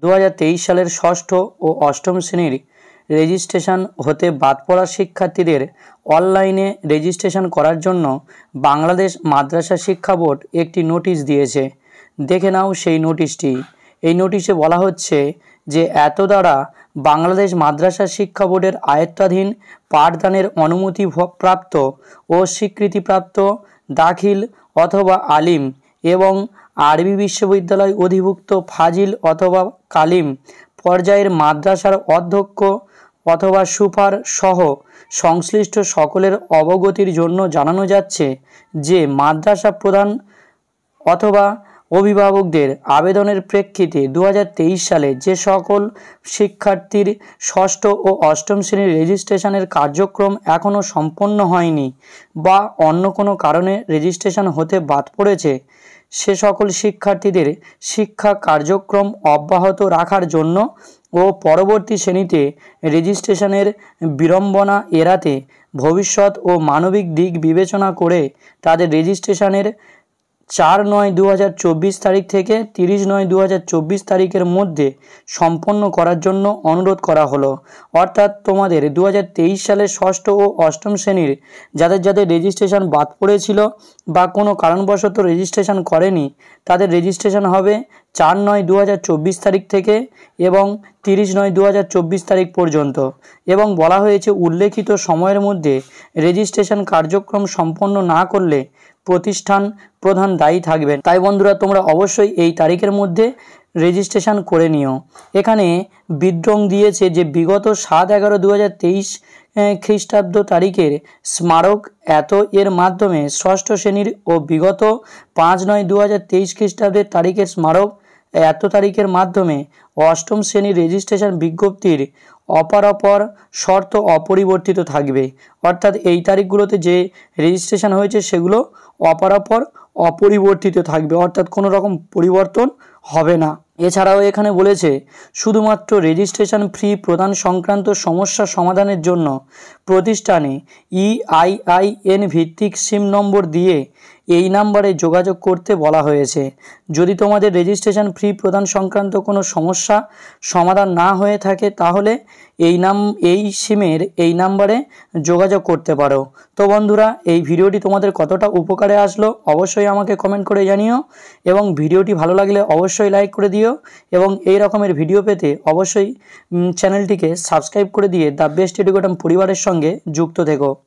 2023 সালের ষষ্ঠ ও অষ্টম শ্রেণীর রেজিস্ট্রেশন হতে বাদ পড়া শিক্ষার্থীদের অনলাইনে রেজিস্ট্রেশন করার জন্য বাংলাদেশ মাদ্রাসা শিক্ষা বোর্ড একটি নোটিশ দিয়েছে। দেখে নাও সেই নোটিশটি। এই নোটিশে বলা হচ্ছে যে এত দ্বারা বাংলাদেশ মাদ্রাসা শিক্ষা বোর্ডের আয়ত্তাধীন পাঠদানের অনুমতি প্রাপ্ত ও স্বীকৃতিপ্রাপ্ত দাখিল অথবা আলিম এবং আরবি বিশ্ববিদ্যালয় অধিভুক্ত ফাজিল অথবা কালিম পর্যায়ের মাদ্রাসার অধ্যক্ষ অথবা সুপার সহ সংশ্লিষ্ট সকলের অবগতির জন্য জানানো যাচ্ছে যে মাদ্রাসা প্রধান অথবা অভিভাবকদের আবেদনের প্রেক্ষিতে 2023 সালে যে সকল শিক্ষার্থীর ষষ্ঠ ও অষ্টম শ্রেণীর রেজিস্ট্রেশনের কার্যক্রম এখনও সম্পন্ন হয়নি বা অন্য কোনো কারণে রেজিস্ট্রেশন হতে বাদ পড়েছে, সে সকল শিক্ষার্থীদের শিক্ষা কার্যক্রম অব্যাহত রাখার জন্য ও পরবর্তী শ্রেণীতে রেজিস্ট্রেশনের বিড়ম্বনা এড়াতে ভবিষ্যৎ ও মানবিক দিক বিবেচনা করে তাদের রেজিস্ট্রেশনের 4/9/2024 তারিখ থেকে 30/9/2024 তারিখের মধ্যে সম্পন্ন করার জন্য অনুরোধ করা হলো। অর্থাৎ তোমাদের 2023 সালের ষষ্ঠ ও অষ্টম শ্রেণীর যাদের রেজিস্ট্রেশন বাদ পড়েছিল বা কোনো কারণবশত রেজিস্ট্রেশন করেনি, তাদের রেজিস্ট্রেশন হবে 4/9/2024 তারিখ থেকে এবং 30/9/2024 তারিখ পর্যন্ত। এবং বলা হয়েছে উল্লেখিত সময়ের মধ্যে রেজিস্ট্রেশন কার্যক্রম সম্পন্ন না করলে প্রতিষ্ঠান প্রধান দায়ী থাকবেন। তাই বন্ধুরা, তোমরা অবশ্যই এই তারিখের মধ্যে রেজিস্ট্রেশন করে নিও। এখানে বিদ্রং দিয়েছে যে বিগত 7/11/2023 খ্রিস্টাব্দ তারিখের স্মারক এর মাধ্যমে ষষ্ঠ শ্রেণীর ও বিগত 5/9/2023 খ্রিস্টাব্দের তারিখের স্মারক তারিখের মাধ্যমে অষ্টম শ্রেণীর রেজিস্ট্রেশন বিজ্ঞপ্তির অপর শর্ত অপরিবর্তিত থাকবে। অর্থাৎ এই তারিখগুলোতে যে রেজিস্ট্রেশন হয়েছে সেগুলো অপরিবর্তিত থাকবে, অর্থাৎ কোনো রকম পরিবর্তন হবে না। এছাড়াও এখানে বলেছে শুধুমাত্র রেজিস্ট্রেশন ফি প্রদান সংক্রান্ত সমস্যা সমাধানের জন্য প্রতিষ্ঠানে EIIN ভিত্তিক সিম নম্বর দিয়ে এই নাম্বারে যোগাযোগ করতে বলা হয়েছে। যদি তোমাদের রেজিস্ট্রেশন ফি প্রদান সংক্রান্ত কোনো সমস্যা সমাধান না হয়ে থাকে তাহলে এই সিমের এই নাম্বারে যোগাযোগ করতে পারো। তো বন্ধুরা, এই ভিডিওটি তোমাদের কতটা উপকারে আসলো অবশ্যই আমাকে কমেন্ট করে জানিও এবং ভিডিওটি ভালো লাগলে অবশ্যই লাইক করে দিও এবং এই রকমের ভিডিও পেতে অবশ্যই চ্যানেলটিকে সাবস্ক্রাইব করে দিয়ে দ্য বেস্ট এডুকেটর পরিবারের সঙ্গে যুক্ত থেকো।